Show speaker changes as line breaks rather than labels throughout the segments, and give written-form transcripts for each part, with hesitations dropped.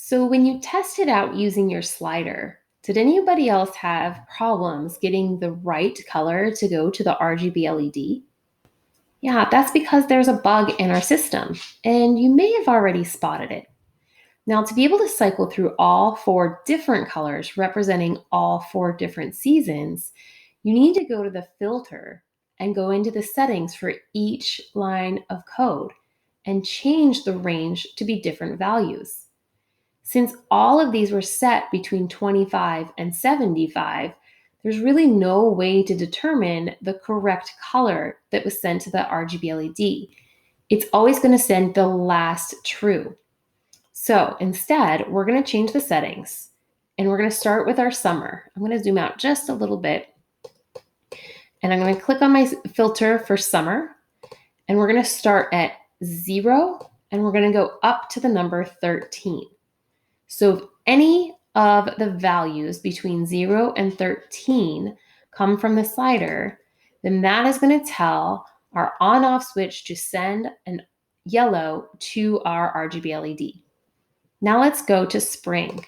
So when you tested out using your slider, did anybody else have problems getting the right color to go to the RGB LED? Yeah, that's because there's a bug in our system, and you may have already spotted it. Now, to be able to cycle through all four different colors representing all four different seasons, you need to go to the filter and go into the settings for each line of code and change the range to be different values. Since all of these were set between 25 and 75, there's really no way to determine the correct color that was sent to the RGB LED. It's always going to send the last true. So instead, we're going to change the settings and we're going to start with our summer. I'm going to zoom out just a little bit and I'm going to click on my filter for summer and we're going to start at 0 and we're going to go up to the number 13. So if any of the values between 0 and 13 come from the slider, then that is going to tell our on-off switch to send a yellow to our RGB LED. Now let's go to spring.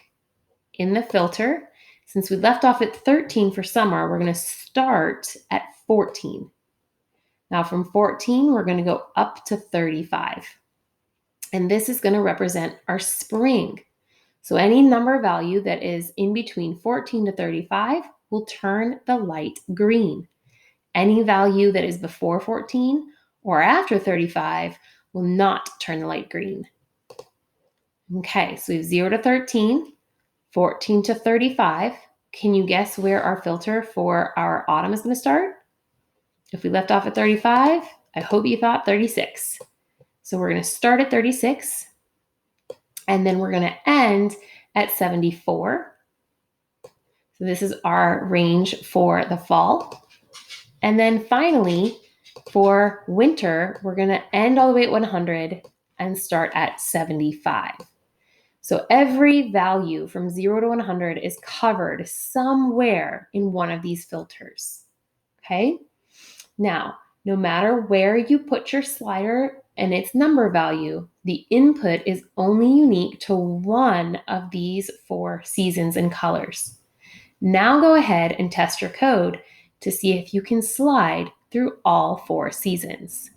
In the filter, since we left off at 13 for summer, we're going to start at 14. Now from 14, we're going to go up to 35. And this is going to represent our spring. So any number value that is in between 14 to 35 will turn the light green. Any value that is before 14 or after 35 will not turn the light green. Okay, so we have 0 to 13, 14 to 35. Can you guess where our filter for our autumn is going to start? If we left off at 35, I hope you thought 36. So we're going to start at 36. And then we're going to end at 74. So this is our range for the fall. And then finally, for winter, we're going to end all the way at 100 and start at 75. So every value from 0 to 100 is covered somewhere in one of these filters. Okay? Now, no matter where you put your slider and its number value, the input is only unique to one of these four seasons and colors. Now go ahead and test your code to see if you can slide through all four seasons.